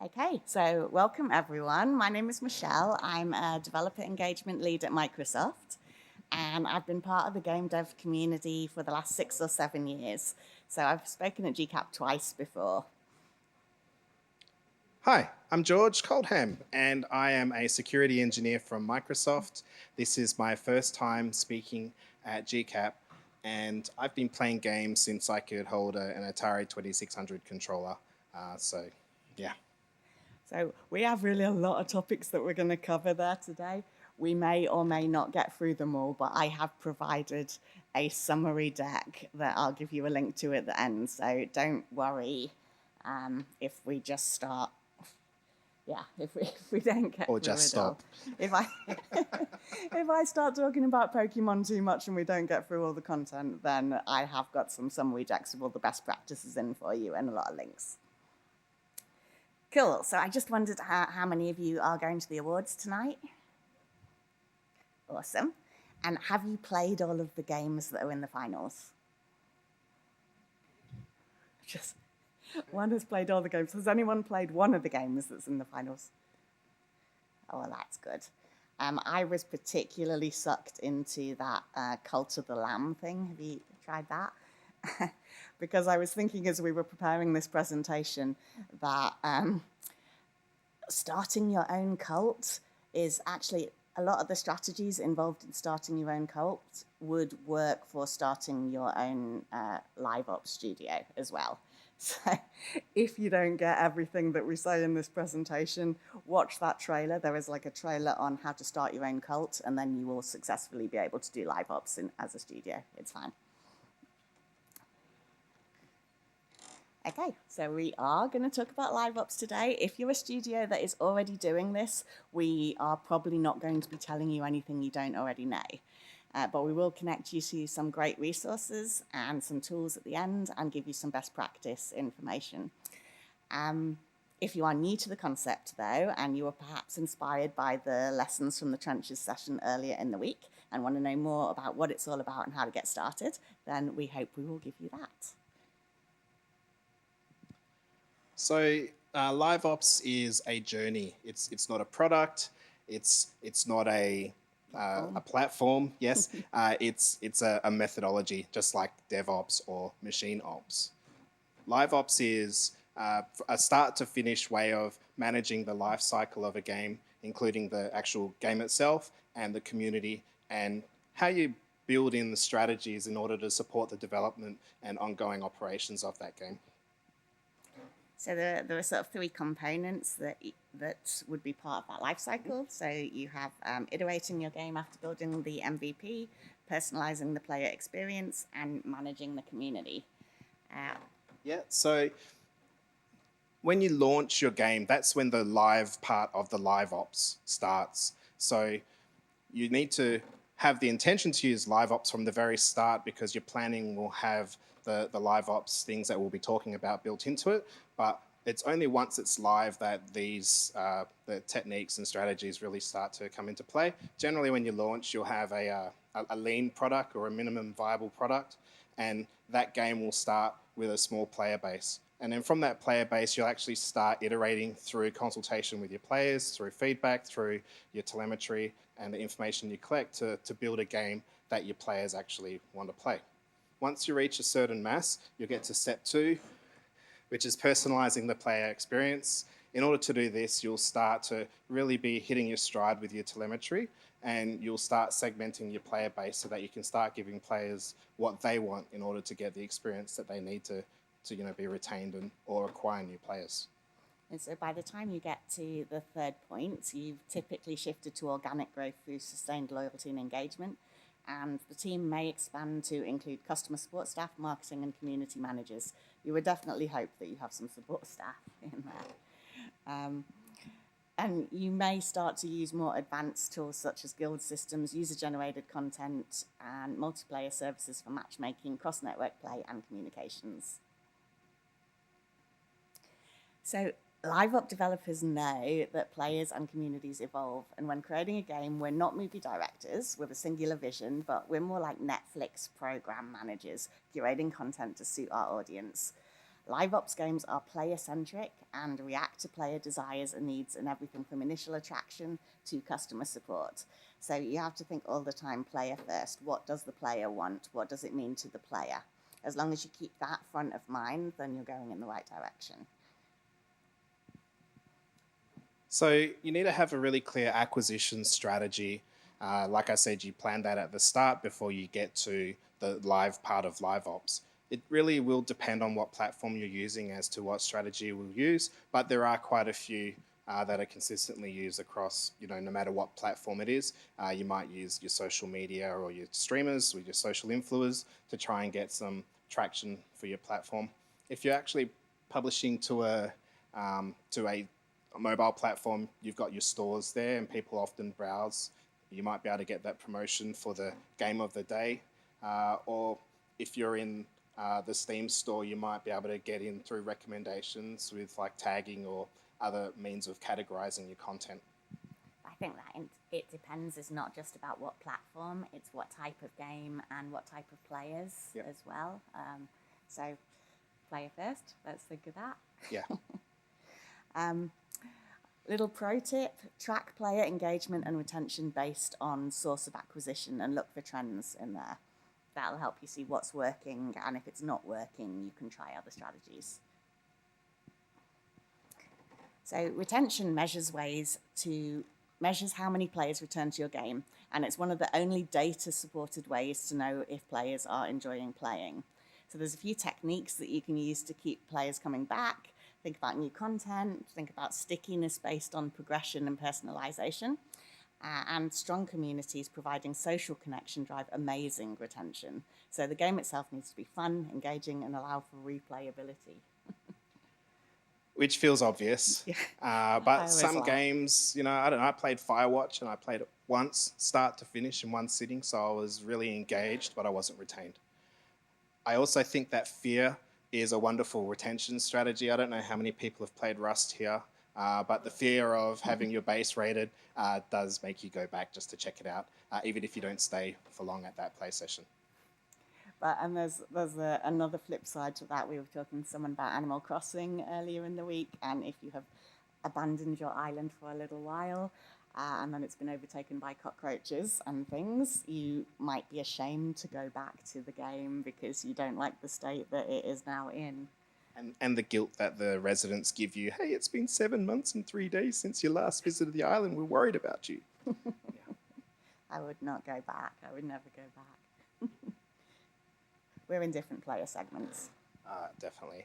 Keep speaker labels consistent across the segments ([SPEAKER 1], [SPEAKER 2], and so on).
[SPEAKER 1] Okay, so welcome everyone. My name is Michelle. I'm a developer engagement lead at Microsoft, and I've been part of the game dev community for the last 6 or 7 years. So I've spoken at GCAP twice before.
[SPEAKER 2] Hi, I'm George Coldham, and I am a security engineer from Microsoft. This is my first time speaking at GCAP, and I've been playing games since I could hold an Atari 2600 controller. Yeah.
[SPEAKER 1] So we have really a lot of topics that we're going to cover there today. We may or may not get through them all, but I have provided a summary deck that I'll give you a link to at the end. So don't worry if we just start. Yeah, if we don't get
[SPEAKER 2] Or
[SPEAKER 1] through
[SPEAKER 2] just
[SPEAKER 1] it all.
[SPEAKER 2] stop.
[SPEAKER 1] If I start talking about Pokemon too much and we don't get through all the content, then I have got some summary decks with all the best practices in for you and a lot of links. Cool. So I just wondered how many of you are going to the awards tonight? Awesome. And have you played all of the games that are in the finals? Just one has played all the games. Has anyone played one of the games that's in the finals? Oh, well, that's good. I was particularly sucked into that Cult of the Lamb thing. Have you tried that? Because I was thinking as we were preparing this presentation that starting your own cult is actually a lot of the strategies involved in starting your own cult would work for starting your own LiveOps studio as well. So if you don't get everything that we say in this presentation, watch that trailer. There is like a trailer on how to start your own cult, and then you will successfully be able to do LiveOps as a studio. It's fine. Okay, so we are going to talk about LiveOps today. If you're a studio that is already doing this, we are probably not going to be telling you anything you don't already know. But we will connect you to some great resources and some tools at the end and give you some best practice information. If you are new to the concept, though, and you were perhaps inspired by the Lessons from the Trenches session earlier in the week and want to know more about what it's all about and how to get started, then we hope we will give you that.
[SPEAKER 2] So LiveOps is a journey. It's not a product. It's not a platform. Yes, it's a methodology, just like DevOps or machine ops. LiveOps is a start to finish way of managing the life cycle of a game, including the actual game itself and the community, and how you build in the strategies in order to support the development and ongoing operations of that game.
[SPEAKER 1] So there are sort of 3 components that would be part of that life cycle. So you have iterating your game after building the MVP, personalizing the player experience, and managing the community.
[SPEAKER 2] So when you launch your game, that's when the live part of the LiveOps starts. So you need to have the intention to use LiveOps from the very start because your planning will have the LiveOps things that we'll be talking about built into it. But it's only once it's live that these the techniques and strategies really start to come into play. Generally, when you launch, you'll have a lean product or a minimum viable product, and that game will start with a small player base. And then from that player base, you'll actually start iterating through consultation with your players, through feedback, through your telemetry, and the information you collect to build a game that your players actually want to play. Once you reach a certain mass, you'll get to step 2, which is personalizing the player experience. In order to do this, you'll start to really be hitting your stride with your telemetry, and you'll start segmenting your player base so that you can start giving players what they want in order to get the experience that they need to be retained or acquire new players.
[SPEAKER 1] And so by the time you get to the 3rd point, you've typically shifted to organic growth through sustained loyalty and engagement. And the team may expand to include customer support staff, marketing, and community managers. You would definitely hope that you have some support staff in there. And you may start to use more advanced tools such as guild systems, user-generated content, and multiplayer services for matchmaking, cross-network play, and communications. So LiveOps developers know that players and communities evolve, and when creating a game, we're not movie directors with a singular vision, but we're more like Netflix program managers, curating content to suit our audience. LiveOps games are player-centric and react to player desires and needs in everything from initial attraction to customer support. So you have to think all the time player first. What does the player want? What does it mean to the player? As long as you keep that front of mind, then you're going in the right direction.
[SPEAKER 2] So you need to have a really clear acquisition strategy. Like I said, you plan that at the start before you get to the live part of LiveOps. It really will depend on what platform you're using as to what strategy we'll use, but there are quite a few that are consistently used across, no matter what platform it is. You might use your social media or your streamers or your social influencers to try and get some traction for your platform. If you're actually publishing to a mobile platform, you've got your stores there and people often browse. You might be able to get that promotion for the game of the day. Or if you're in the Steam store, you might be able to get in through recommendations with like tagging or other means of categorizing your content.
[SPEAKER 3] I think that it depends is not just about what platform, it's what type of game and what type of players as well. So player first, let's think of that.
[SPEAKER 2] Yeah.
[SPEAKER 1] Little pro tip, track player engagement and retention based on source of acquisition and look for trends in there. That'll help you see what's working, and if it's not working, you can try other strategies. So retention measures how many players return to your game, and it's one of the only data-supported ways to know if players are enjoying playing. So there's a few techniques that you can use to keep players coming back. Think about new content, think about stickiness based on progression and personalization, and strong communities providing social connection drive amazing retention. So the game itself needs to be fun, engaging, and allow for replayability.
[SPEAKER 2] Which feels obvious.
[SPEAKER 1] Yeah.
[SPEAKER 2] But some games, I don't know, I played Firewatch and I played it once, start to finish in one sitting, so I was really engaged, but I wasn't retained. I also think that fear is a wonderful retention strategy. I don't know how many people have played Rust here, but the fear of having your base raided does make you go back just to check it out, even if you don't stay for long at that play session.
[SPEAKER 1] And there's another flip side to that. We were talking to someone about Animal Crossing earlier in the week, and if you have abandoned your island for a little while, and then it's been overtaken by cockroaches and things, you might be ashamed to go back to the game because you don't like the state that it is now in.
[SPEAKER 2] And the guilt that the residents give you. Hey, it's been 7 months and 3 days since you last visited the island. We're worried about you.
[SPEAKER 1] I would not go back. I would never go back. We're in different player segments.
[SPEAKER 2] Definitely.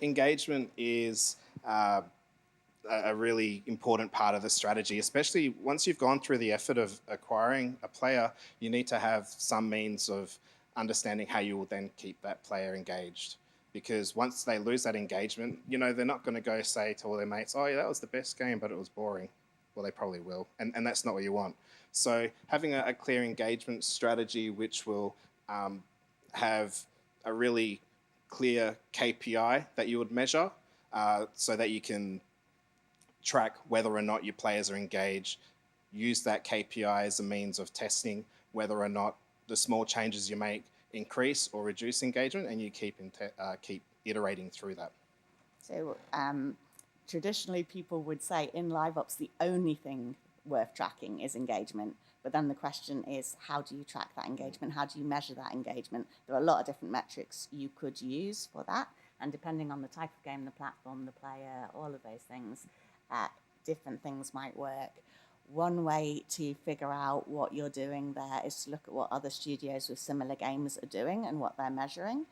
[SPEAKER 2] Engagement is a really important part of the strategy, especially once you've gone through the effort of acquiring a player. You need to have some means of understanding how you will then keep that player engaged. Because once they lose that engagement, they're not going to go say to all their mates, oh, yeah, that was the best game, but it was boring. Well, they probably will. And that's not what you want. So having a clear engagement strategy, which will have a really clear KPI that you would measure so that you can track whether or not your players are engaged, use that KPI as a means of testing whether or not the small changes you make increase or reduce engagement, and you keep iterating through that.
[SPEAKER 1] So traditionally people would say in LiveOps the only thing worth tracking is engagement, but then the question is, how do you track that engagement? How do you measure that engagement? There are a lot of different metrics you could use for that, and depending on the type of game, the platform, the player, all of those things, different things might work. One way to figure out what you're doing there is to look at what other studios with similar games are doing and what they're measuring.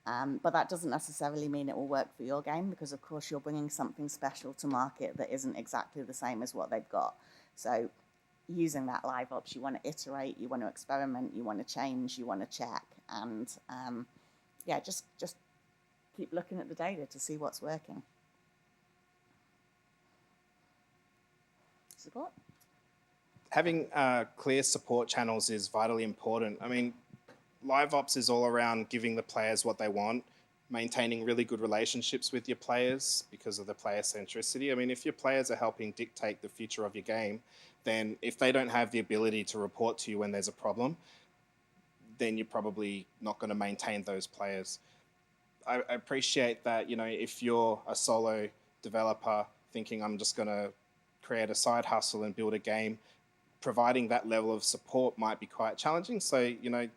[SPEAKER 1] But that doesn't necessarily mean it will work for your game, because of course you're bringing something special to market that isn't exactly the same as what they've got. So using that LiveOps, you want to iterate, you want to experiment, you want to change, you want to check, and just keep looking at the data to see what's working. Support?
[SPEAKER 2] Having clear support channels is vitally important. I mean, LiveOps is all around giving the players what they want, maintaining really good relationships with your players because of the player centricity. I mean, if your players are helping dictate the future of your game, then if they don't have the ability to report to you when there's a problem, then you're probably not going to maintain those players. I appreciate that, if you're a solo developer thinking I'm just going to create a side hustle and build a game, providing that level of support might be quite challenging. So,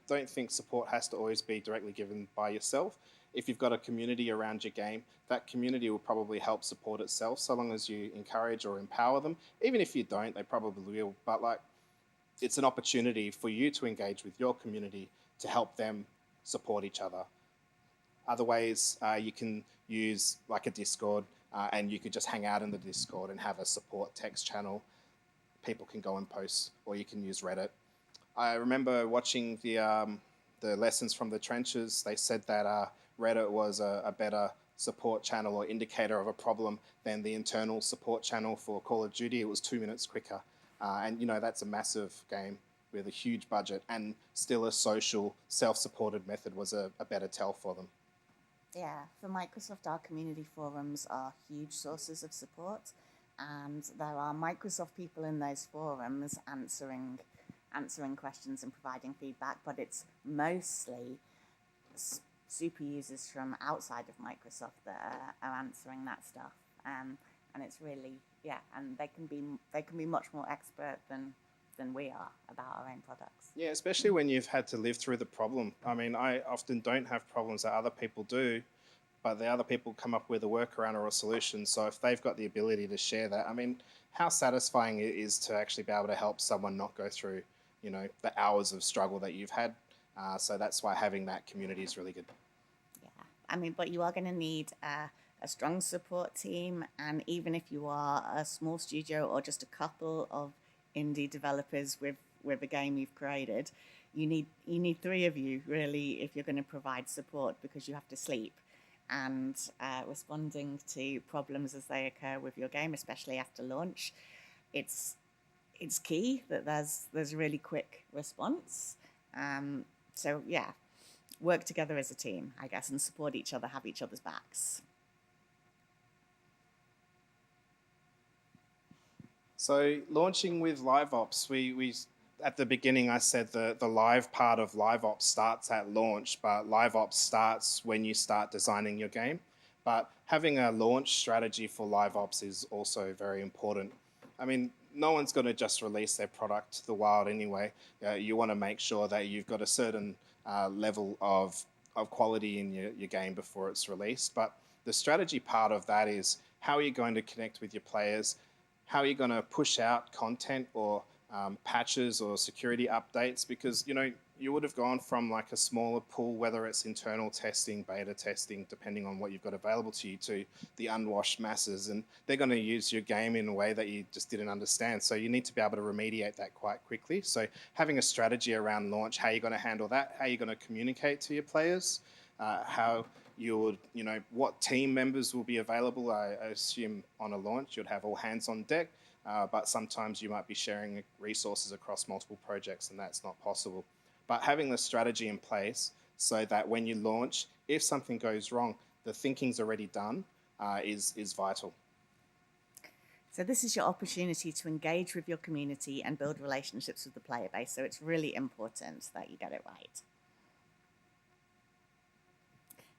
[SPEAKER 2] don't think support has to always be directly given by yourself. If you've got a community around your game, that community will probably help support itself so long as you encourage or empower them. Even if you don't, they probably will. But it's an opportunity for you to engage with your community to help them support each other. Other ways, you can use like a Discord, and you could just hang out in the Discord and have a support text channel. People can go and post, or you can use Reddit. I remember watching the lessons from the trenches. They said that Reddit was a better support channel or indicator of a problem than the internal support channel for Call of Duty. It was 2 minutes quicker. And that's a massive game with a huge budget, and still a social, self-supported method was a better tell for them.
[SPEAKER 1] Yeah, for Microsoft, our community forums are huge sources of support, and there are Microsoft people in those forums answering questions and providing feedback, but it's mostly super users from outside of Microsoft that are answering that stuff, and it's really, and they can be much more expert than we are about our own products.
[SPEAKER 2] Yeah, especially when you've had to live through the problem. I mean, I often don't have problems that other people do, but the other people come up with a workaround or a solution. So if they've got the ability to share that, I mean, how satisfying it is to actually be able to help someone not go through, the hours of struggle that you've had. So that's why having that community is really good.
[SPEAKER 1] Yeah, I mean, but you are going to need a strong support team, and even if you are a small studio or just a couple of indie developers with a game you've created, you need 3 of you really if you're going to provide support, because you have to sleep and responding to problems as they occur with your game, especially after launch. It's key that there's really quick response. So yeah, work together as a team, I guess, and support each other, have each other's backs.
[SPEAKER 2] So launching with LiveOps, we at the beginning I said the live part of LiveOps starts at launch, but LiveOps starts when you start designing your game. But having a launch strategy for LiveOps is also very important. I mean, no one's going to just release their product to the wild anyway. You want to make sure that you've got a certain level of quality in your game before it's released. But the strategy part of that is how are you going to connect with your players? How are you going to push out content or patches or security updates? Because, you would have gone from like a smaller pool, whether it's internal testing, beta testing, depending on what you've got available to you, to the unwashed masses. And they're going to use your game in a way that you just didn't understand. So you need to be able to remediate that quite quickly. So having a strategy around launch, how you're going to handle that, how you're going to communicate to your players, how you would, what team members will be available. I assume on a launch you'd have all hands on deck, but sometimes you might be sharing resources across multiple projects, and that's not possible. But having the strategy in place so that when you launch, if something goes wrong, the thinking's already done is vital.
[SPEAKER 1] So this is your opportunity to engage with your community and build relationships with the player base. So it's really important that you get it right.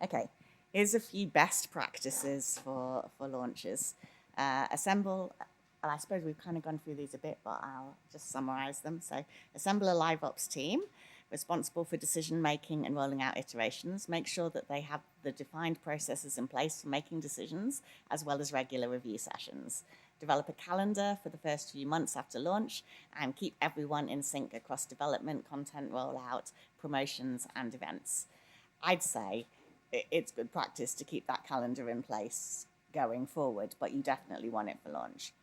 [SPEAKER 1] Okay, here's a few best practices for launches. Assemble, and I suppose we've kind of gone through these a bit, but I'll just summarize them. So assemble a LiveOps team responsible for decision making and rolling out iterations. Make sure that they have the defined processes in place for making decisions, as well as regular review sessions. Develop a calendar for the first few months after launch, and keep everyone in sync across development, content rollout, promotions, and events. I'd say it's good practice to keep that calendar in place going forward, but you definitely want it for launch.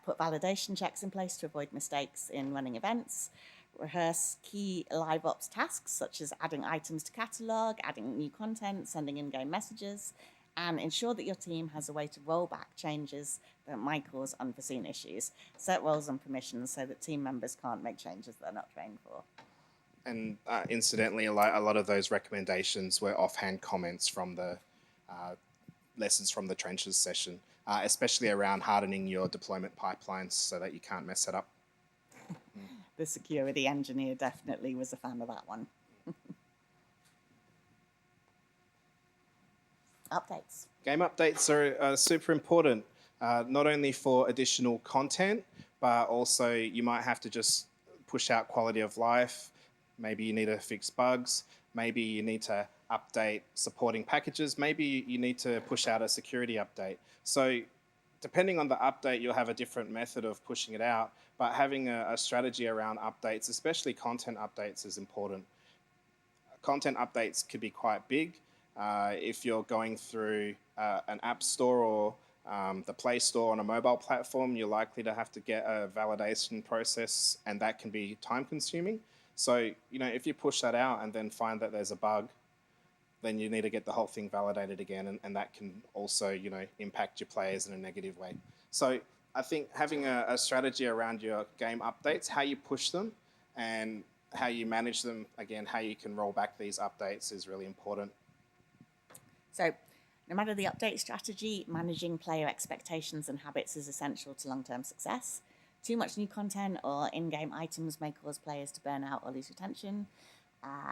[SPEAKER 1] Put validation checks in place to avoid mistakes in running events. Rehearse key LiveOps tasks, such as adding items to catalog, adding new content, sending in-game messages, and ensure that your team has a way to roll back changes that might cause unforeseen issues. Set roles and permissions so that team members can't make changes they're not trained for.
[SPEAKER 2] And incidentally, a lot of those recommendations were offhand comments from the lessons from the trenches session, especially around hardening your deployment pipelines so that you can't mess it up.
[SPEAKER 1] The security engineer definitely was a fan of that one.
[SPEAKER 3] Updates.
[SPEAKER 2] Game updates are super important, not only for additional content, but also you might have to just push out quality of life. Maybe you need to fix bugs. Maybe you need to update supporting packages. Maybe you need to push out a security update. So depending on the update, you'll have a different method of pushing it out, but having a strategy around updates, especially content updates, is important. Content updates could be quite big. If you're going through an app store or the Play Store on a mobile platform, you're likely to have to get a validation process, and that can be time consuming. So, if you push that out and then find that there's a bug, then you need to get the whole thing validated again, and that can also, impact your players in a negative way. So I think having a strategy around your game updates, how you push them, and how you manage them, again, how you can roll back these updates is really important.
[SPEAKER 1] So no matter the update strategy, managing player expectations and habits is essential to long-term success. Too much new content or in-game items may cause players to burn out or lose retention.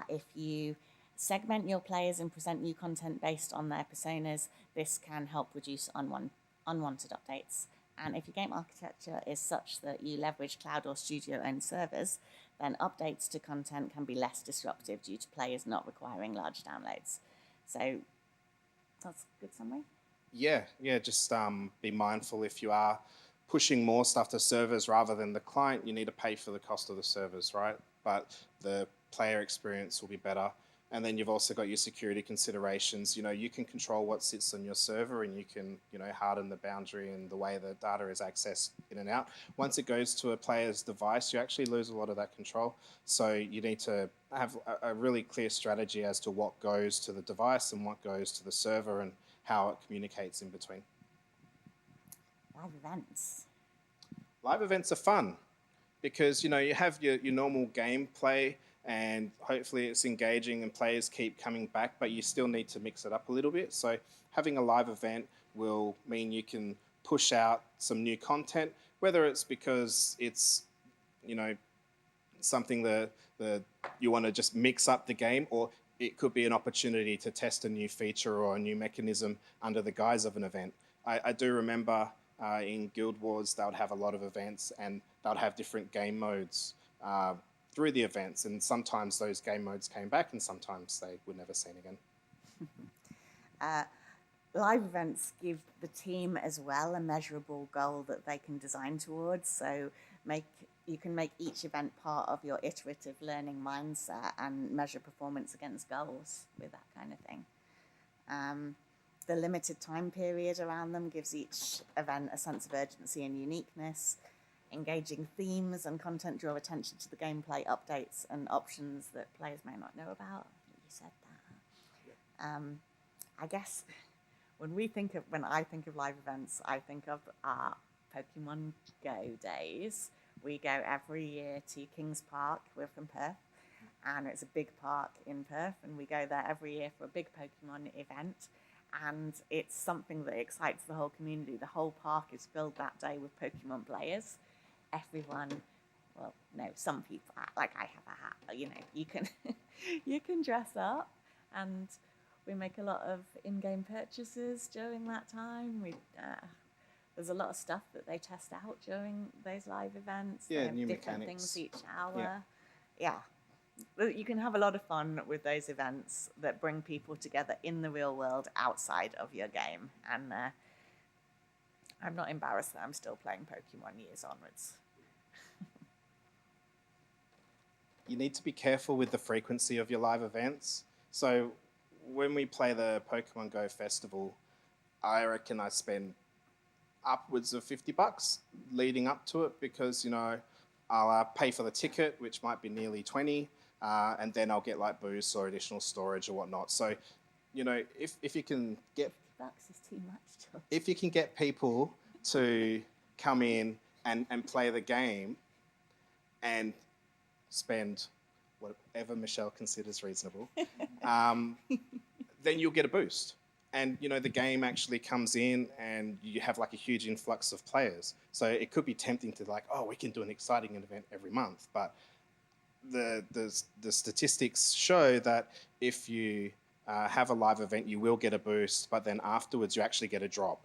[SPEAKER 1] If you segment your players and present new content based on their personas, this can help reduce unwanted updates. And if your game architecture is such that you leverage cloud or studio-owned servers, then updates to content can be less disruptive due to players not requiring large downloads. So that's a good summary.
[SPEAKER 2] Yeah, just be mindful if you are pushing more stuff to servers rather than the client, you need to pay for the cost of the servers, right? But the player experience will be better. And then you've also got your security considerations. You can control what sits on your server, and you can, harden the boundary and the way the data is accessed in and out. Once it goes to a player's device, you actually lose a lot of that control. So you need to have a really clear strategy as to what goes to the device and what goes to the server and how it communicates in between.
[SPEAKER 3] Live events.
[SPEAKER 2] Live events are fun because, you have your normal gameplay, and hopefully it's engaging and players keep coming back, but you still need to mix it up a little bit. So having a live event will mean you can push out some new content, whether it's because it's, something that you want to just mix up the game, or it could be an opportunity to test a new feature or a new mechanism under the guise of an event. I do remember in Guild Wars, they would have a lot of events, and they would have different game modes through the events, and sometimes those game modes came back and sometimes they were never seen again.
[SPEAKER 1] Live events give the team as well a measurable goal that they can design towards. So you can make each event part of your iterative learning mindset and measure performance against goals with that kind of thing. The limited time period around them gives each event a sense of urgency and uniqueness. Engaging themes and content draw attention to the gameplay updates and options that players may not know about. You said that. Yeah. I guess when I think of live events, I think of our Pokemon Go days. We go every year to Kings Park. We're from Perth, and it's a big park in Perth, and we go there every year for a big Pokemon event. And it's something that excites the whole community. The whole park is filled that day with Pokemon players. Everyone, well, no, some people, like I have a hat, you can dress up, and we make a lot of in-game purchases during that time. There's a lot of stuff that they test out during those live events.
[SPEAKER 2] Yeah,
[SPEAKER 1] they have
[SPEAKER 2] new
[SPEAKER 1] different
[SPEAKER 2] mechanics.
[SPEAKER 1] things each hour. Yeah. You can have a lot of fun with those events that bring people together in the real world outside of your game. And I'm not embarrassed that I'm still playing Pokemon years onwards.
[SPEAKER 2] You need to be careful with the frequency of your live events. So when we play the Pokemon Go Festival, I reckon I spend upwards of $50 leading up to it because, I'll pay for the ticket, which might be nearly 20, and then I'll get like boosts or additional storage or whatnot. So, if you can get
[SPEAKER 3] $50 is too much, George.
[SPEAKER 2] If you can get people to come in and play the game and spend whatever Michelle considers reasonable, then you'll get a boost. And, the game actually comes in and you have like a huge influx of players. So it could be tempting to we can do an exciting event every month. But the statistics show that if you have a live event, you will get a boost, but then afterwards you actually get a drop.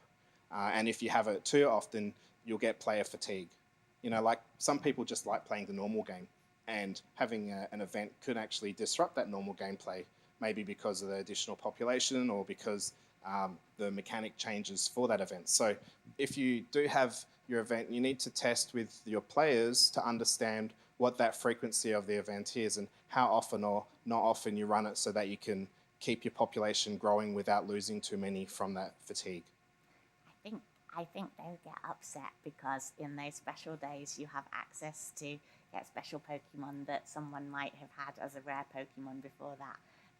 [SPEAKER 2] And if you have it too often, you'll get player fatigue. Like some people just like playing the normal game, and having an event could actually disrupt that normal gameplay, maybe because of the additional population or because the mechanic changes for that event. So if you do have your event, you need to test with your players to understand what that frequency of the event is and how often or not often you run it so that you can keep your population growing without losing too many from that fatigue.
[SPEAKER 3] I think they'll get upset because in those special days you have access to get special Pokemon that someone might have had as a rare Pokemon before that,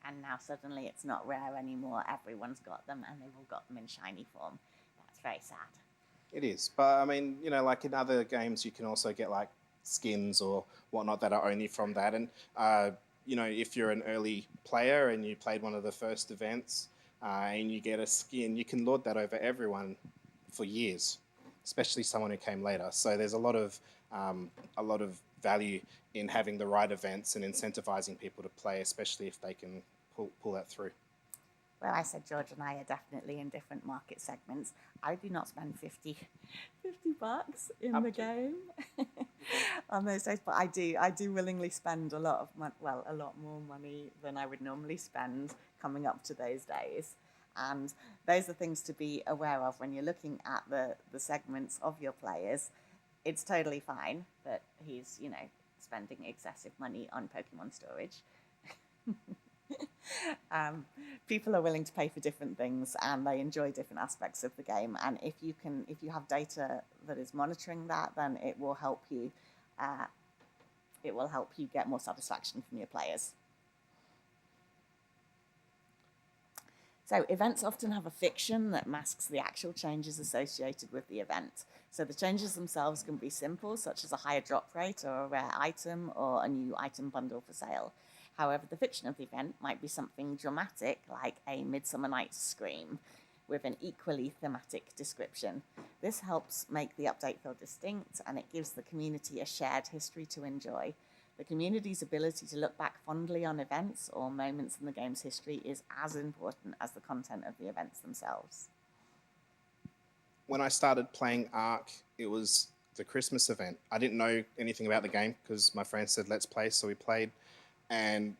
[SPEAKER 3] and now suddenly it's not rare anymore. Everyone's got them, and they've all got them in shiny form. That's very sad.
[SPEAKER 2] It is, but I mean, like in other games, you can also get like skins or whatnot that are only from that. And if you're an early player and you played one of the first events and you get a skin, you can lord that over everyone for years, especially someone who came later. So there's a lot of value in having the right events and incentivizing people to play, especially if they can pull that through.
[SPEAKER 3] Well, I said George and I are definitely in different market segments. I do not spend $50 in the game on those days, but I do willingly spend a lot more money than I would normally spend coming up to those days. And those are things to be aware of when you're looking at the segments of your players. It's totally fine that he's, spending excessive money on Pokemon storage. People are willing to pay for different things, and they enjoy different aspects of the game. And if you have data that is monitoring that, then it will help you. It will help you get more satisfaction from your players. So events often have a fiction that masks the actual changes associated with the event. So the changes themselves can be simple, such as a higher drop rate or a rare item or a new item bundle for sale. However, the fiction of the event might be something dramatic, like a Midsummer Night's Scream, with an equally thematic description. This helps make the update feel distinct, and it gives the community a shared history to enjoy. The community's ability to look back fondly on events or moments in the game's history is as important as the content of the events themselves.
[SPEAKER 2] When I started playing Ark, it was the Christmas event. I didn't know anything about the game because my friend said, let's play, so we played. And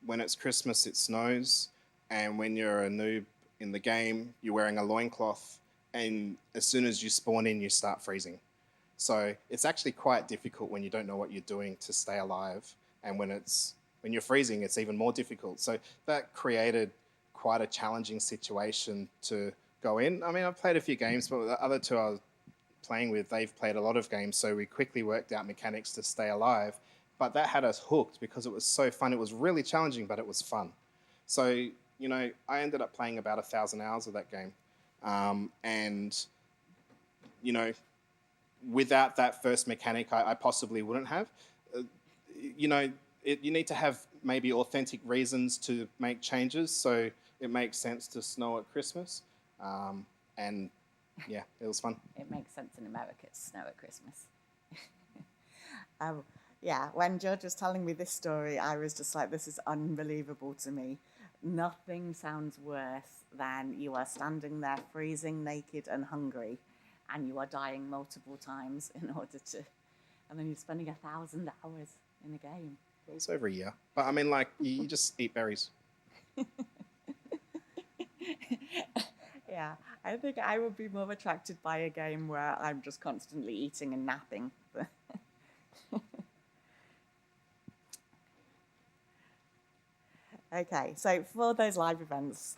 [SPEAKER 2] when it's Christmas, it snows. And when you're a noob in the game, you're wearing a loincloth. And as soon as you spawn in, you start freezing. So it's actually quite difficult when you don't know what you're doing to stay alive. And when you're freezing, it's even more difficult. So that created quite a challenging situation to go in. I mean, I've played a few games, but the other two I was playing with, they've played a lot of games. So we quickly worked out mechanics to stay alive. But that had us hooked because it was so fun. It was really challenging, but it was fun. So, I ended up playing about 1,000 hours of that game. Without that first mechanic, I possibly wouldn't have. You need to have maybe authentic reasons to make changes. So it makes sense to snow at Christmas. And yeah, it was fun.
[SPEAKER 3] It makes sense in America to snow at Christmas. Yeah, when George was telling me this story, I was just like, this is unbelievable to me. Nothing sounds worse than you are standing there freezing, naked and hungry, and you are dying multiple times in order to, and then you're spending 1,000 hours in a game.
[SPEAKER 2] It was over a year. But I mean, you just eat berries.
[SPEAKER 1] Yeah, I think I would be more attracted by a game where I'm just constantly eating and napping. Okay, so for those live events,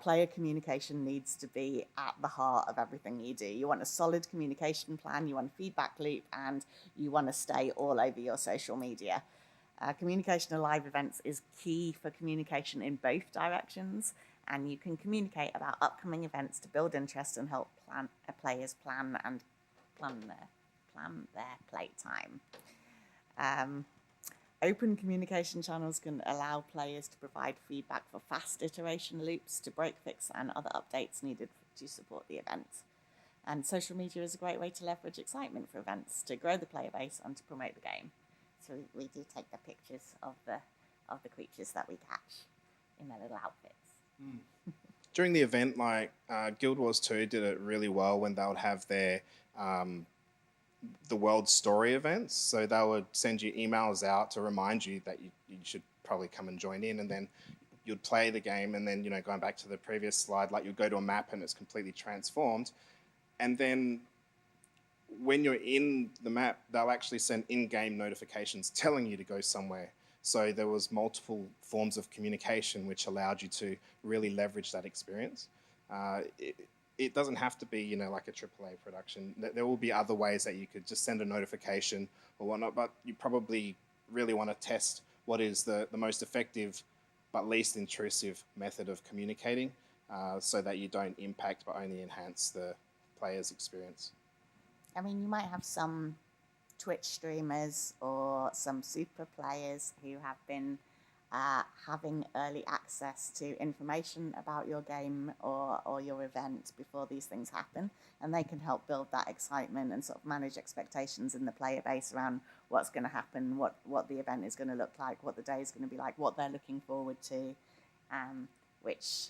[SPEAKER 1] player communication needs to be at the heart of everything you do. You want a solid communication plan, you want a feedback loop, and you want to stay all over your social media. Communication at live events is key for communication in both directions, and you can communicate about upcoming events to build interest and help players plan their playtime. Open communication channels can allow players to provide feedback for fast iteration loops, to break fix and other updates needed to support the event. And social media is a great way to leverage excitement for events, to grow the player base and to promote the game. So we do take the pictures of the creatures that we catch in their little outfits.
[SPEAKER 2] During the event, like Guild Wars 2 did it really well when they would have their the world story events. So they would send you emails out to remind you that you should probably come and join in, and then you'd play the game, and then, going back to the previous slide, like you'd go to a map and it's completely transformed. And then when you're in the map, they'll actually send in-game notifications telling you to go somewhere. So there was multiple forms of communication which allowed you to really leverage that experience. It doesn't have to be, like a AAA production. There will be other ways that you could just send a notification or whatnot, but you probably really want to test what is the most effective but least intrusive method of communicating, so that you don't impact but only enhance the player's experience.
[SPEAKER 3] I mean, you might have some Twitch streamers or some super players who have been having early access to information about your game or your event before these things happen, and they can help build that excitement and sort of manage expectations in the player base around what's going to happen, what the event is going to look like, what the day is going to be like, what they're looking forward to, which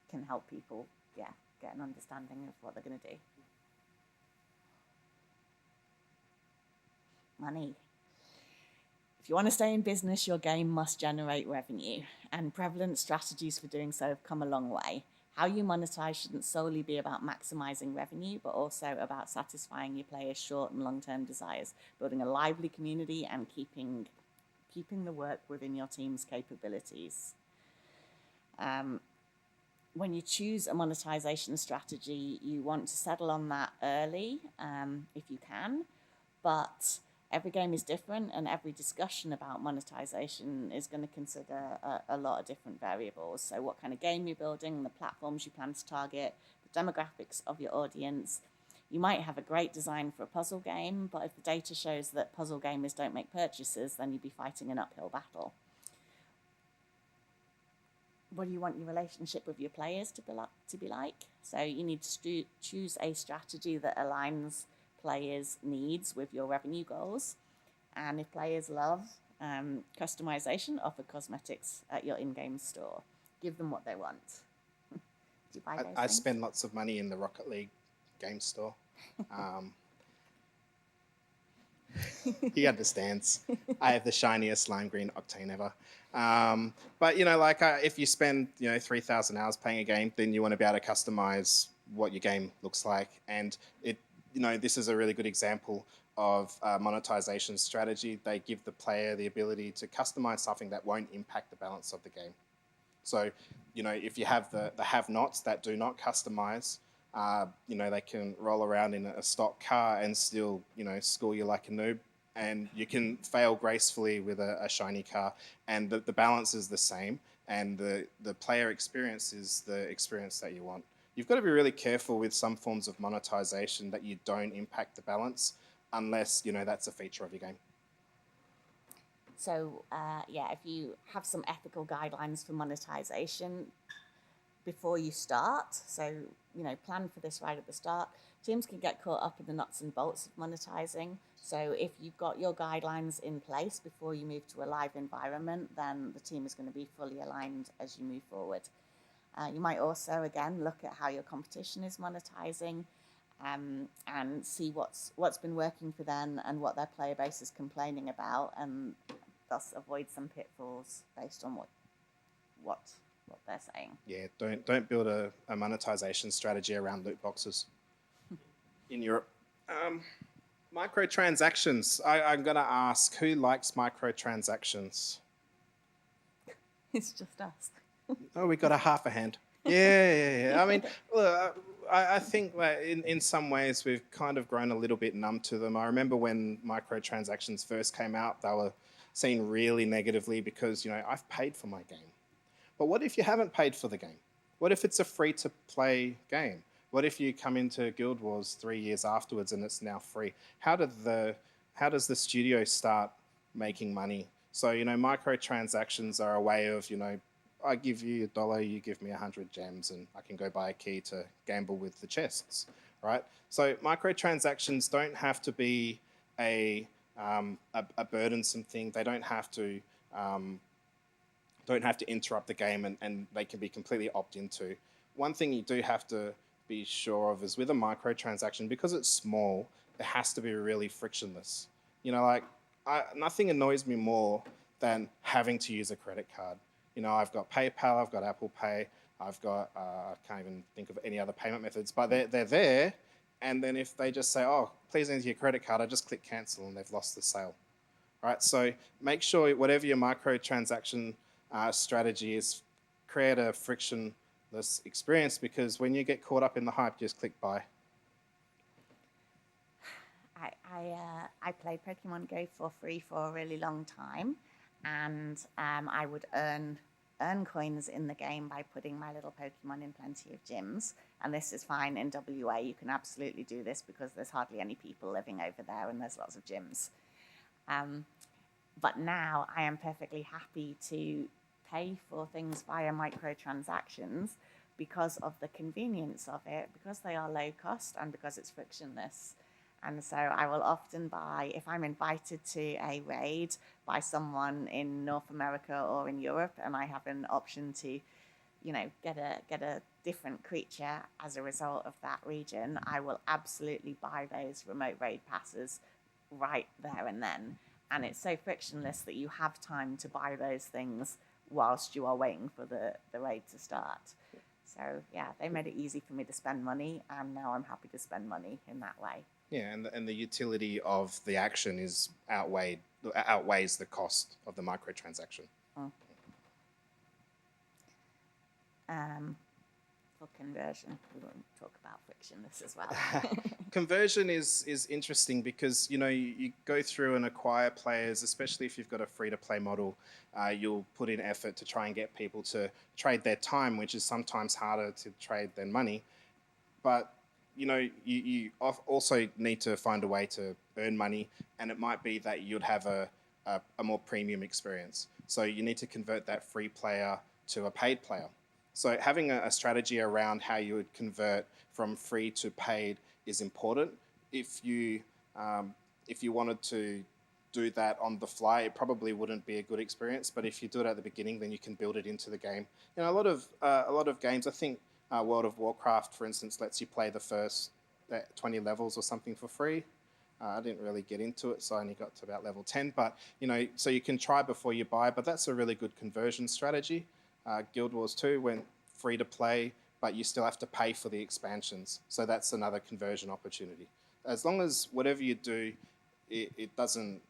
[SPEAKER 3] can help people get an understanding of what they're going to do. Money. If you want to stay in business, your game must generate revenue, and prevalent strategies for doing so have come a long way. How you monetize shouldn't solely be about maximizing revenue, but also about satisfying your players' short and long-term desires, building a lively community, and keeping the work within your team's capabilities. When you choose a monetization strategy, you want to settle on that early, if you can, but every game is different, and every discussion about monetization is going to consider a lot of different variables. So what kind of game you're building, the platforms you plan to target, the demographics of your audience. You might have a great design for a puzzle game, but if the data shows that puzzle gamers don't make purchases, then you'd be fighting an uphill battle. What do you want your relationship with your players to be like? So you need to choose a strategy that aligns players' needs with your revenue goals. And if players love customization, offer cosmetics at your in-game store. Give them what they want. Do you buy those
[SPEAKER 2] I
[SPEAKER 3] things?
[SPEAKER 2] spend lots of money in the Rocket League game store. He understands. I have the shiniest lime green Octane ever. But if you spend 3,000 hours playing a game, then you want to be able to customize what your game looks like, and this is a really good example of monetization strategy. They give the player the ability to customize something that won't impact the balance of the game. So, if you have the have-nots that do not customize, they can roll around in a stock car and still, score you like a noob. And you can fail gracefully with a shiny car, and the balance is the same, and the player experience is the experience that you want. You've got to be really careful with some forms of monetization that you don't impact the balance, unless, that's a feature of your game.
[SPEAKER 3] So, if you have some ethical guidelines for monetization before you start, so, plan for this right at the start. Teams can get caught up in the nuts and bolts of monetizing. So if you've got your guidelines in place before you move to a live environment, then the team is going to be fully aligned as you move forward. You might also, again, look at how your competition is monetizing, and see what's been working for them and what their player base is complaining about, and thus avoid some pitfalls based on what they're saying.
[SPEAKER 2] Yeah, don't build a monetization strategy around loot boxes in Europe. Microtransactions. I'm going to ask, who likes microtransactions?
[SPEAKER 3] It's just us.
[SPEAKER 2] Oh, we got a half a hand. Yeah. I mean, look, I think that in some ways we've kind of grown a little bit numb to them. I remember when microtransactions first came out, they were seen really negatively because, I've paid for my game. But what if you haven't paid for the game? What if it's a free-to-play game? What if you come into Guild Wars 3 years afterwards and it's now free? How does the studio start making money? So, microtransactions are a way of, I give you $1, you give me 100 gems, and I can go buy a key to gamble with the chests, right? So microtransactions don't have to be a burdensome thing. They don't have to don't have to interrupt the game, and they can be completely opt into. One thing you do have to be sure of is with a microtransaction, because it's small, it has to be really frictionless. Like nothing annoys me more than having to use a credit card. I've got PayPal, I've got Apple Pay, I've got, I can't even think of any other payment methods, but they're there. And then if they just say, oh, please enter your credit card, I just click cancel and they've lost the sale. Right? So make sure whatever your microtransaction strategy is, create a frictionless experience, because when you get caught up in the hype, just click buy.
[SPEAKER 3] I played Pokemon Go for free for a really long time, and I would earn coins in the game by putting my little Pokemon in plenty of gyms. And this is fine in WA. You can absolutely do this because there's hardly any people living over there and there's lots of gyms. But now I am perfectly happy to pay for things via microtransactions because of the convenience of it, because they are low cost and because it's frictionless. And so I will often buy, if I'm invited to a raid by someone in North America or in Europe, and I have an option to, get a different creature as a result of that region, I will absolutely buy those remote raid passes right there and then. And it's so frictionless that you have time to buy those things whilst you are waiting for the raid to start. So yeah, they made it easy for me to spend money, and now I'm happy to spend money in that way.
[SPEAKER 2] Yeah, and the utility of the action is outweighs the cost of the microtransaction.
[SPEAKER 3] For conversion, we won't talk about frictionless as well.
[SPEAKER 2] Conversion is interesting because you go through and acquire players, especially if you've got a free-to-play model. You'll put in effort to try and get people to trade their time, which is sometimes harder to trade than money. But you also need to find a way to earn money, and it might be that you'd have a more premium experience. So you need to convert that free player to a paid player. So having a strategy around how you would convert from free to paid is important. If you wanted to do that on the fly, it probably wouldn't be a good experience. But if you do it at the beginning, then you can build it into the game. A lot of games, I think World of Warcraft, for instance, lets you play the first 20 levels or something for free. I didn't really get into it, so I only got to about level 10. But so you can try before you buy. But that's a really good conversion strategy. Guild Wars 2 went free to play, but you still have to pay for the expansions. So that's another conversion opportunity. As long as whatever you do, it doesn't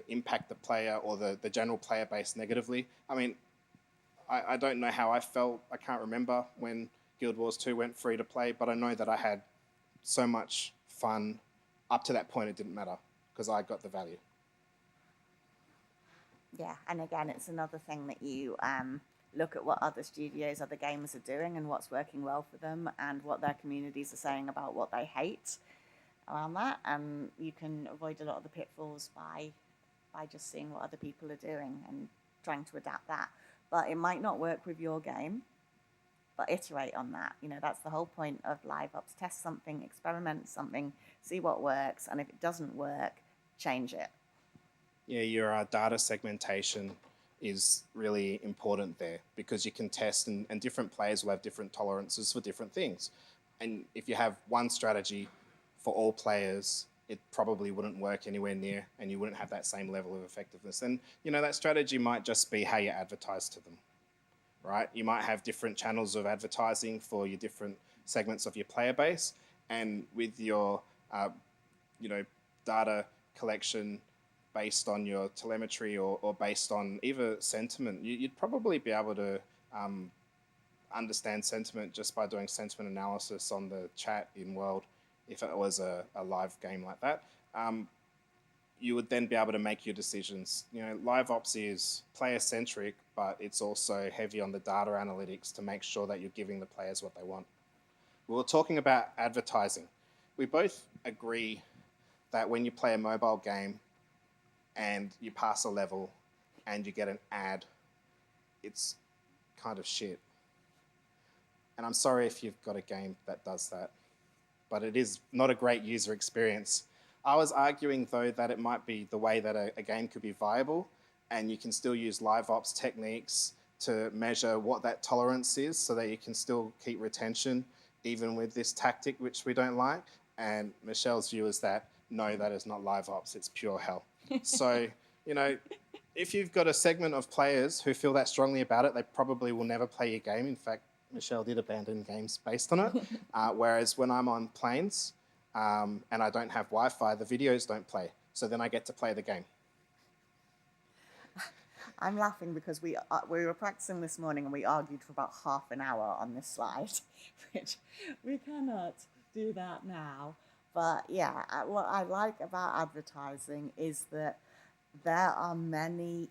[SPEAKER 2] impact the player or the general player base negatively. I mean, I don't know how I felt. I can't remember when Guild Wars 2 went free to play, but I know that I had so much fun. Up to that point, it didn't matter because I got the value.
[SPEAKER 3] Yeah, and again, it's another thing that you look at what other studios, other gamers are doing and what's working well for them and what their communities are saying about what they hate around that. And you can avoid a lot of the pitfalls by just seeing what other people are doing and trying to adapt that. But it might not work with your game, but iterate on that. That's the whole point of LiveOps. Test something, experiment something, see what works, and if it doesn't work, change it.
[SPEAKER 2] Yeah, your data segmentation is really important there because you can test and different players will have different tolerances for different things. And if you have one strategy for all players, it probably wouldn't work anywhere near and you wouldn't have that same level of effectiveness. And, that strategy might just be how you advertise to them, right? You might have different channels of advertising for your different segments of your player base. And with your, data collection based on your telemetry or based on either sentiment, you'd probably be able to understand sentiment just by doing sentiment analysis on the chat in World. If it was a live game like that, you would then be able to make your decisions. LiveOps is player-centric, but it's also heavy on the data analytics to make sure that you're giving the players what they want. We were talking about advertising. We both agree that when you play a mobile game and you pass a level and you get an ad, it's kind of shit. And I'm sorry if you've got a game that does that, but it is not a great user experience. I was arguing, though, that it might be the way that a game could be viable. and you can still use LiveOps techniques to measure what that tolerance is so that you can still keep retention even with this tactic, which we don't like. And Michelle's view is that, no, that is not LiveOps, it's pure hell. So, you know, if you've got a segment of players who feel that strongly about it, they probably will never play your game. In fact, Michelle did abandon games based on it. Whereas when I'm on planes and I don't have Wi-Fi, the videos don't play. So then I get to play the game.
[SPEAKER 1] I'm laughing because we were practicing this morning and we argued for about half an hour on this slide, which we cannot do that now. But yeah, what I like about advertising is that there are many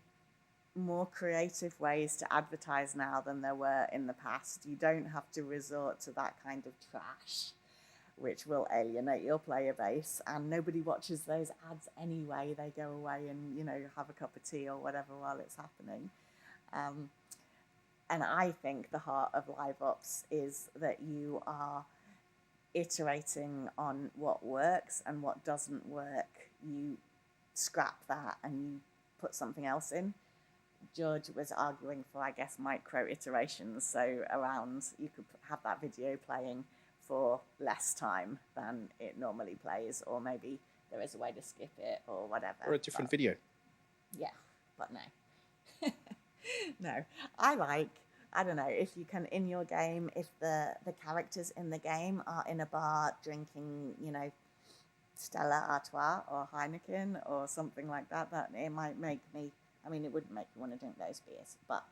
[SPEAKER 1] more creative ways to advertise now than there were in the past. You don't have to resort to that kind of trash, which will alienate your player base, and nobody watches those ads anyway. They go away and, you know, have a cup of tea or whatever while it's happening. And I think the heart of LiveOps is that you are iterating on what works and what doesn't work. You scrap that and you put something else in. George was arguing for, I guess, micro iterations. So around, you could have that video playing for less time than it normally plays, or maybe there is a way to skip it or whatever.
[SPEAKER 2] Or a different video.
[SPEAKER 1] Yeah, but no. No, I don't know, if you can, in your game, if the characters in the game are in a bar drinking, you know, Stella Artois or Heineken or something like that, that it might make me, I mean, it wouldn't make me want to drink those beers, but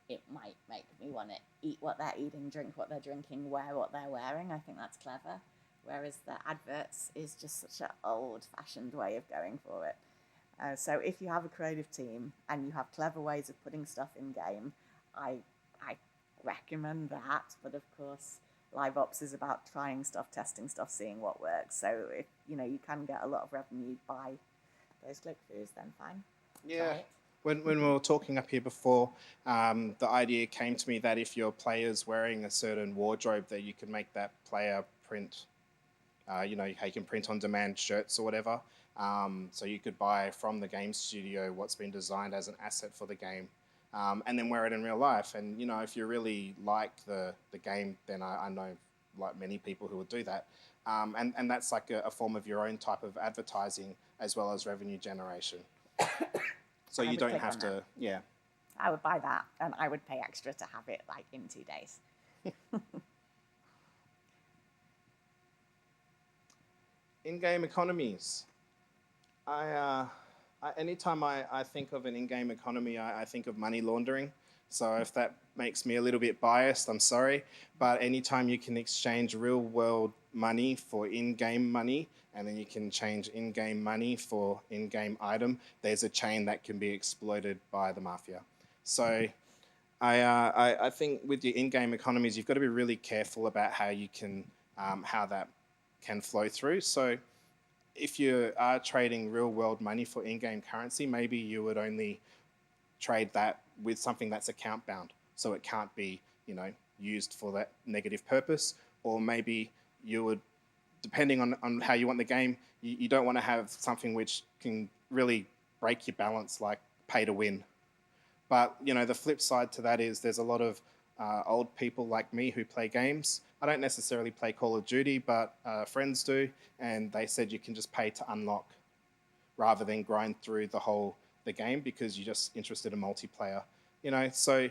[SPEAKER 1] it might make me want to eat what they're eating, drink what they're drinking, wear what they're wearing. I think that's clever. Whereas the adverts is just such an old-fashioned way of going for it. So if you have a creative team and you have clever ways of putting stuff in game, I recommend that. But of course, LiveOps is about trying stuff, testing stuff, seeing what works. So if you know you can get a lot of revenue by those click-throughs, then fine.
[SPEAKER 2] Yeah. When we were talking up here before, the idea came to me that if your player's wearing a certain wardrobe, that you can make that player print. You know, you can print on demand shirts or whatever. So you could buy from the game studio what's been designed as an asset for the game, and then wear it in real life. And you know, if you really like the game, then I know like many people who would do that. And that's like a form of your own type of advertising as well as revenue generation. So you don't have to, yeah.
[SPEAKER 1] I would buy that, and I would pay extra to have it like in 2 days.
[SPEAKER 2] In-game economies. Anytime I think of an in-game economy, I think of money laundering. So if that makes me a little bit biased, I'm sorry. But anytime you can exchange real-world money for in-game money, and then you can change in-game money for in-game item, there's a chain that can be exploited by the mafia. So I think with your in-game economies, you've got to be really careful about how you can, how that can flow through. So if you are trading real-world money for in-game currency, maybe you would only trade that with something that's account-bound, so it can't be, you know, used for that negative purpose. Or maybe you would, depending on how you want the game, you don't want to have something which can really break your balance, like pay to win. But, you know, the flip side to that is there's a lot of old people like me who play games. I don't necessarily play Call of Duty, but friends do, and they said you can just pay to unlock rather than grind through the game because you're just interested in multiplayer. You know, so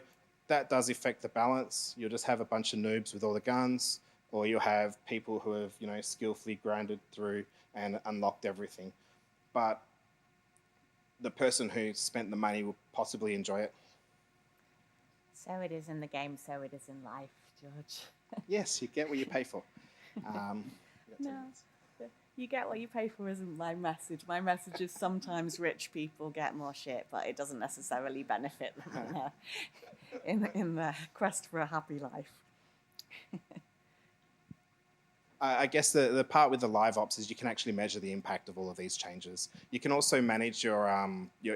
[SPEAKER 2] that does affect the balance. You'll just have a bunch of noobs with all the guns, or you'll have people who have, you know, skillfully grinded through and unlocked everything. But the person who spent the money will possibly enjoy it.
[SPEAKER 3] So it is in the game, so it is in life, George.
[SPEAKER 2] Yes, you get what you pay for.
[SPEAKER 1] No, you get what you pay for isn't my message. My message is sometimes rich people get more shit, but it doesn't necessarily benefit them in the quest for a happy life.
[SPEAKER 2] I guess the part with the LiveOps is you can actually measure the impact of all of these changes. You can also manage your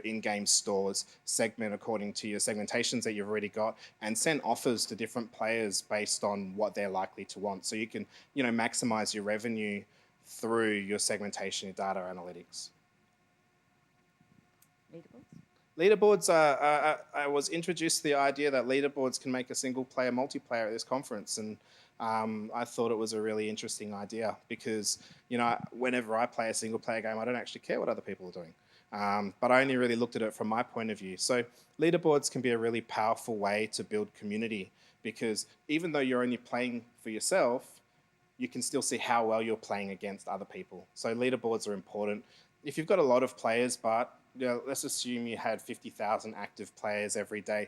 [SPEAKER 2] in-game stores segment according to your segmentations that you've already got, and send offers to different players based on what they're likely to want. So you can, you know, maximize your revenue through your segmentation, your data analytics.
[SPEAKER 3] Leaderboards?
[SPEAKER 2] Leaderboards are, I was introduced to the idea that leaderboards can make a single-player multiplayer at this conference, and I thought it was a really interesting idea because, you know, whenever I play a single-player game, I don't actually care what other people are doing. But I only really looked at it from my point of view. So leaderboards can be a really powerful way to build community because even though you're only playing for yourself, you can still see how well you're playing against other people. So leaderboards are important. If you've got a lot of players, but you know, let's assume you had 50,000 active players every day,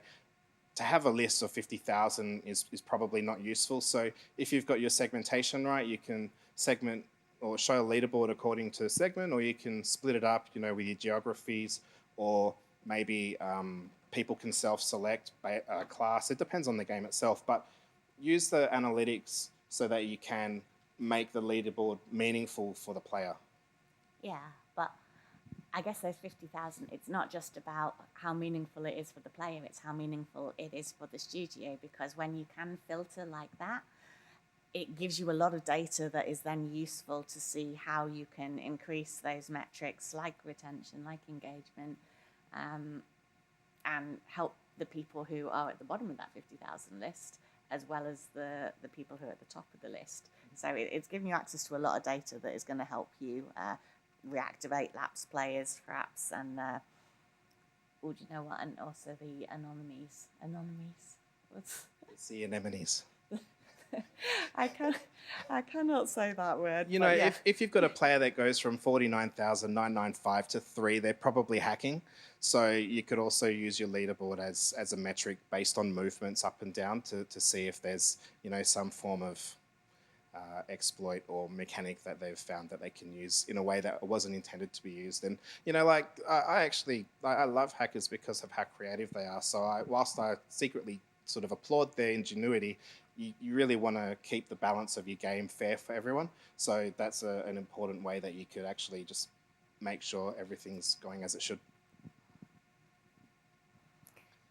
[SPEAKER 2] to have a list of 50,000 is probably not useful. So if you've got your segmentation right, you can segment or show a leaderboard according to segment, or you can split it up, you know, with your geographies, or maybe people can self-select a class. It depends on the game itself, but use the analytics so that you can make the leaderboard meaningful for the player.
[SPEAKER 3] Yeah, but I guess those 50,000, it's not just about how meaningful it is for the player, it's how meaningful it is for the studio, because when you can filter like that, it gives you a lot of data that is then useful to see how you can increase those metrics like retention, like engagement, and help the people who are at the bottom of that 50,000 list as well as the people who are at the top of the list. So it's giving you access to a lot of data that is going to help you reactivate lapsed players, perhaps, and do you know what? And also the anomalies.
[SPEAKER 2] It's the anemones.
[SPEAKER 1] I cannot say that word.
[SPEAKER 2] You know,
[SPEAKER 1] yeah.
[SPEAKER 2] if you've got a player that goes from 49,995 to 3, they're probably hacking. So you could also use your leaderboard as a metric based on movements up and down to see if there's, you know, some form of exploit or mechanic that they've found that they can use in a way that wasn't intended to be used. And, you know, like I love hackers because of how creative they are. So whilst I secretly sort of applaud their ingenuity, you really want to keep the balance of your game fair for everyone. So that's an important way that you could actually just make sure everything's going as it should.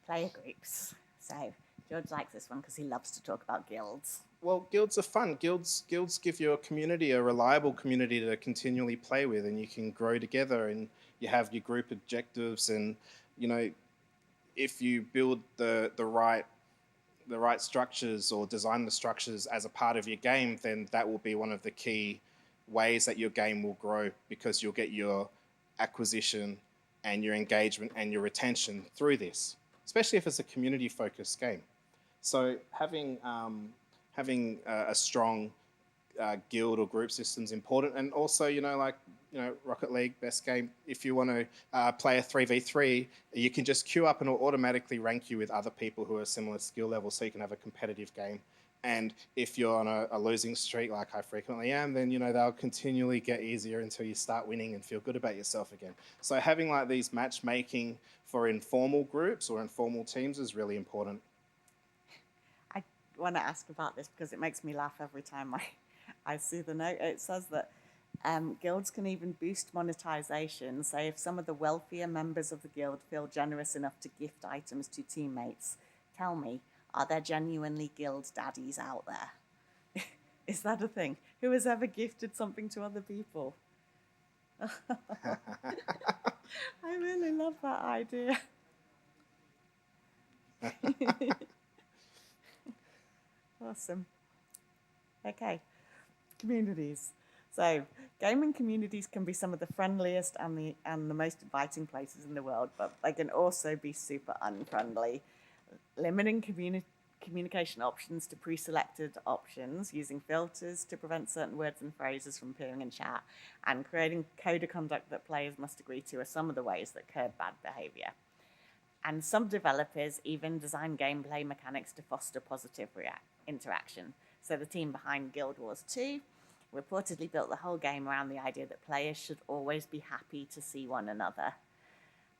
[SPEAKER 3] Player groups. So George likes this one because he loves to talk about guilds.
[SPEAKER 2] Well, guilds are fun. Guilds give you a community, a reliable community to continually play with, and you can grow together, and you have your group objectives, and, you know, if you build the right structures or design the structures as a part of your game, then that will be one of the key ways that your game will grow, because you'll get your acquisition and your engagement and your retention through this, especially if it's a community-focused game. So having a strong guild or group system is important, and also, you know, like, you know, Rocket League, best game. If you want to play a 3v3, you can just queue up and it'll automatically rank you with other people who are similar skill level, so you can have a competitive game. And if you're on a losing streak, like I frequently am, then, you know, they'll continually get easier until you start winning and feel good about yourself again. So having like these matchmaking for informal groups or informal teams is really important.
[SPEAKER 1] I want to ask about this because it makes me laugh every time I see the note. It says that guilds can even boost monetization. So if some of the wealthier members of the guild feel generous enough to gift items to teammates, tell me, are there genuinely guild daddies out there? Is that a thing? Who has ever gifted something to other people? I really love that idea. Awesome. Okay, communities. So, gaming communities can be some of the friendliest and the most inviting places in the world, but they can also be super unfriendly. Limiting communication options to pre-selected options, using filters to prevent certain words and phrases from appearing in chat, and creating code of conduct that players must agree to are some of the ways that curb bad behaviour. And some developers even design gameplay mechanics to foster positive interaction. So the team behind Guild Wars 2 reportedly built the whole game around the idea that players should always be happy to see one another.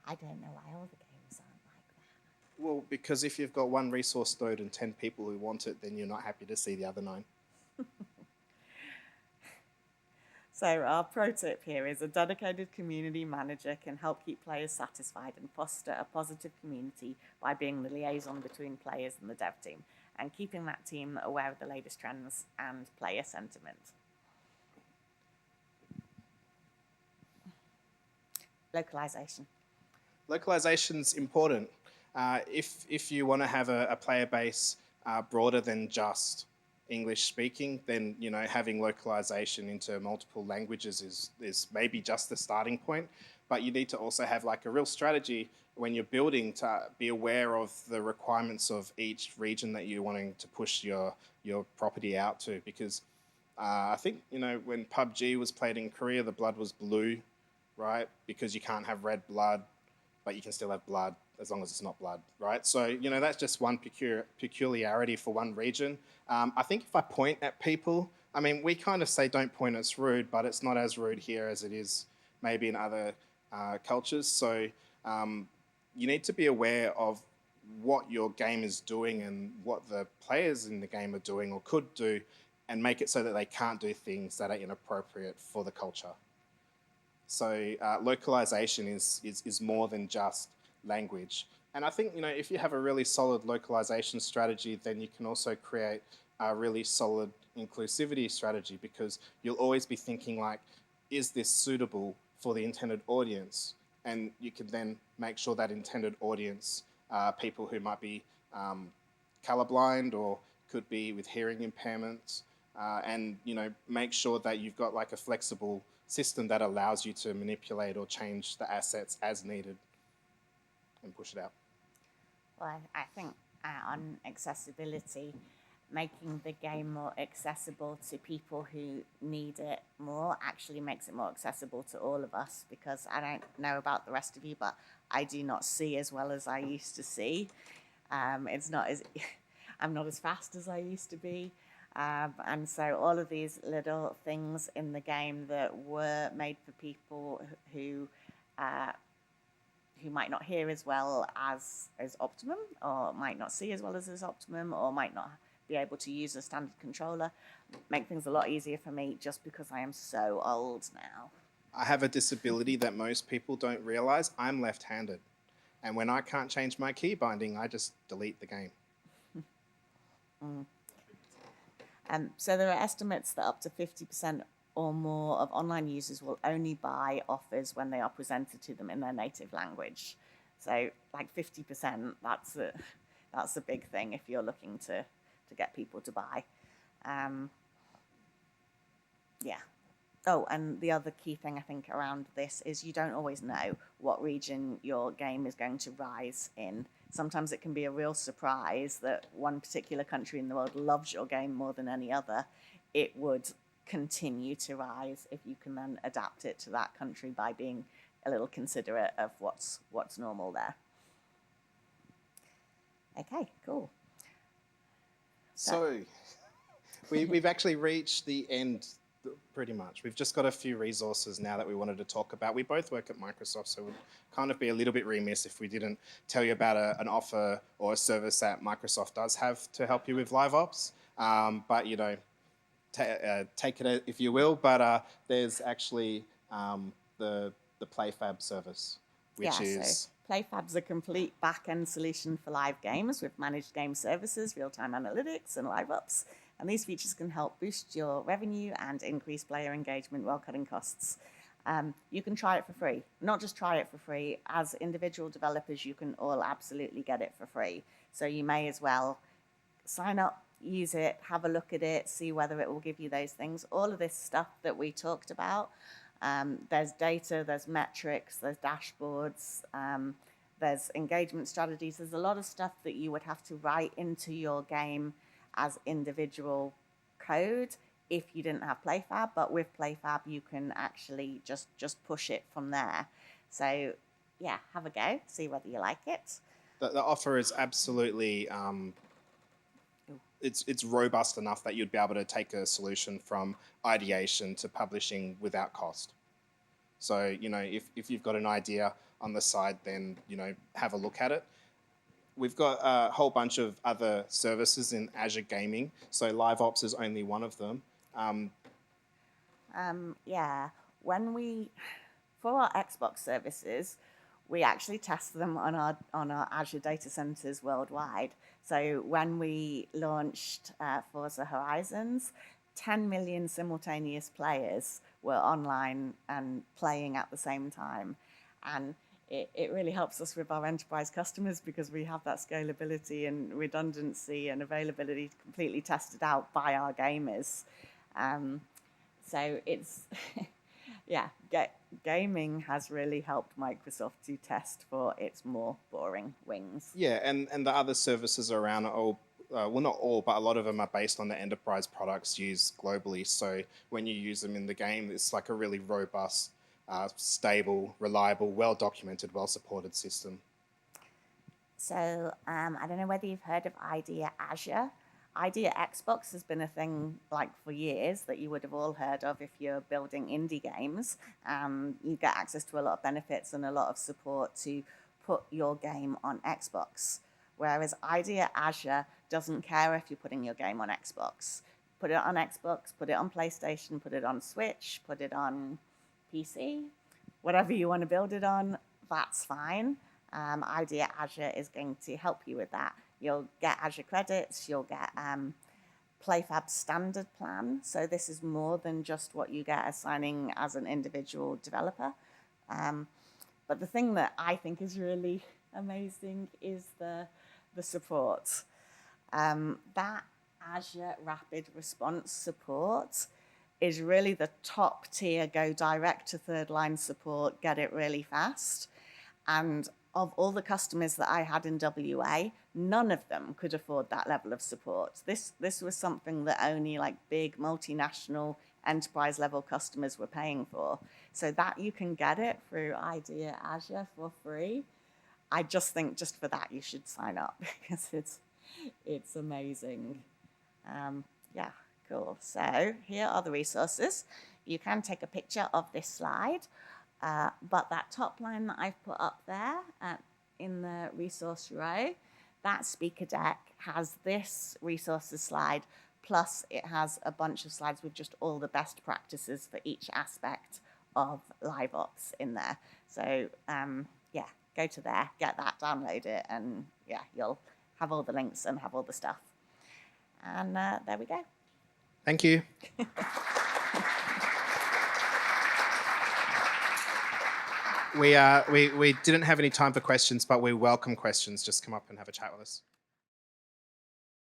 [SPEAKER 1] I don't know why all the games aren't like that.
[SPEAKER 2] Well, because if you've got one resource node and 10 people who want it, then you're not happy to see the other 9.
[SPEAKER 1] So our pro tip here is a dedicated community manager can help keep players satisfied and foster a positive community by being the liaison between players and the dev team, and keeping that team aware of the latest trends and player sentiment. Localization.
[SPEAKER 2] Localization's important. If you want to have a player base broader than just English speaking, then having localization into multiple languages is maybe just the starting point. But you need to also have like a real strategy when you're building to be aware of the requirements of each region that you're wanting to push your property out to. Because I think when PUBG was played in Korea, the blood was blue, right? Because you can't have red blood, but you can still have blood as long as it's not blood, right? So, that's just one peculiarity for one region. I think if I point at people, I mean, we kind of say don't point, it's rude, but it's not as rude here as it is maybe in other cultures. So you need to be aware of what your game is doing and what the players in the game are doing or could do, and make it so that they can't do things that are inappropriate for the culture. So localization is more than just language. And I think, if you have a really solid localization strategy, then you can also create a really solid inclusivity strategy, because you'll always be thinking like, is this suitable for the intended audience? And you can then make sure that intended audience, people who might be colorblind or could be with hearing impairments, and make sure that you've got like a flexible system that allows you to manipulate or change the assets as needed and push it out.
[SPEAKER 3] Well, I think on accessibility, making the game more accessible to people who need it more actually makes it more accessible to all of us, because I don't know about the rest of you, but I do not see as well as I used to see. It's not as I'm not as fast as I used to be. And so all of these little things in the game that were made for people who might not hear as well as Optimum, or might not see as well as Optimum, or might not be able to use a standard controller, make things a lot easier for me, just because I am so old now.
[SPEAKER 2] I have a disability that most people don't realize. I'm left-handed. And when I can't change my key binding, I just delete the game.
[SPEAKER 3] So there are estimates that up to 50% or more of online users will only buy offers when they are presented to them in their native language. So like 50%, that's a big thing if you're looking to get people to buy. Yeah. Oh, and the other key thing I think around this is you don't always know what region your game is going to rise in. Sometimes it can be a real surprise that one particular country in the world loves your game more than any other. It would continue to rise if you can then adapt it to that country by being a little considerate of what's normal there. Okay, cool.
[SPEAKER 2] So we've actually reached the end, pretty much. We've just got a few resources now that we wanted to talk about. We both work at Microsoft, so we'd kind of be a little bit remiss if we didn't tell you about an offer or a service that Microsoft does have to help you with LiveOps. But, take it if you will. But there's actually the PlayFab service, which is...
[SPEAKER 3] So PlayFab's a complete back-end solution for live games with managed game services, real-time analytics, and LiveOps. And these features can help boost your revenue and increase player engagement while cutting costs. You can try it for free. Not just try it for free. As individual developers, you can all absolutely get it for free. So you may as well sign up, use it, have a look at it, see whether it will give you those things. All of this stuff that we talked about, there's data, there's metrics, there's dashboards, there's engagement strategies. There's a lot of stuff that you would have to write into your game as individual code if you didn't have PlayFab, but with PlayFab you can actually just push it from there. So yeah, have a go, see whether you like it.
[SPEAKER 2] The offer is absolutely it's robust enough that you'd be able to take a solution from ideation to publishing without cost. So if you've got an idea on the side, then have a look at it. We've got a whole bunch of other services in Azure Gaming, so LiveOps is only one of them.
[SPEAKER 3] For our Xbox services, we actually test them on our Azure data centers worldwide. So when we launched Forza Horizons, 10 million simultaneous players were online and playing at the same time. And
[SPEAKER 1] it really helps us with our enterprise customers because we have that scalability and redundancy and availability completely tested out by our gamers. So it's, yeah, gaming has really helped Microsoft to test for its more boring wings.
[SPEAKER 2] Yeah, and the other services around are all, well, not all, but a lot of them are based on the enterprise products used globally. So when you use them in the game, it's like a really robust, stable, reliable, well-documented, well-supported system.
[SPEAKER 3] So I don't know whether you've heard of IGEA Azure. IGEA Xbox has been a thing like for years that you would have all heard of if you're building indie games. You get access to a lot of benefits and a lot of support to put your game on Xbox. Whereas IGEA Azure doesn't care if you're putting your game on Xbox. Put it on Xbox, put it on PlayStation, put it on Switch, put it on PC, whatever you want to build it on, that's fine. IGEA Azure is going to help you with that. You'll get Azure credits, you'll get PlayFab standard plan. So this is more than just what you get as signing as an individual developer. But the thing that I think is really amazing is the support. That Azure Rapid Response support is really the top tier, go direct to third line support, get it really fast. And of all the customers that I had in WA, none of them could afford that level of support. This was something that only like big multinational enterprise level customers were paying for. So that you can get it through IGEA Azure for free. I just think just for that you should sign up because it's amazing. Yeah, cool. So here are the resources. You can take a picture of this slide. But that top line that I've put up there in the resource row, that speaker deck has this resources slide, plus it has a bunch of slides with just all the best practices for each aspect of LiveOps in there. So yeah, go to there, get that, download it, and yeah, you'll have all the links and have all the stuff. And there we go.
[SPEAKER 2] Thank you. We didn't have any time for questions, but we welcome questions. Just come up and have a chat with us.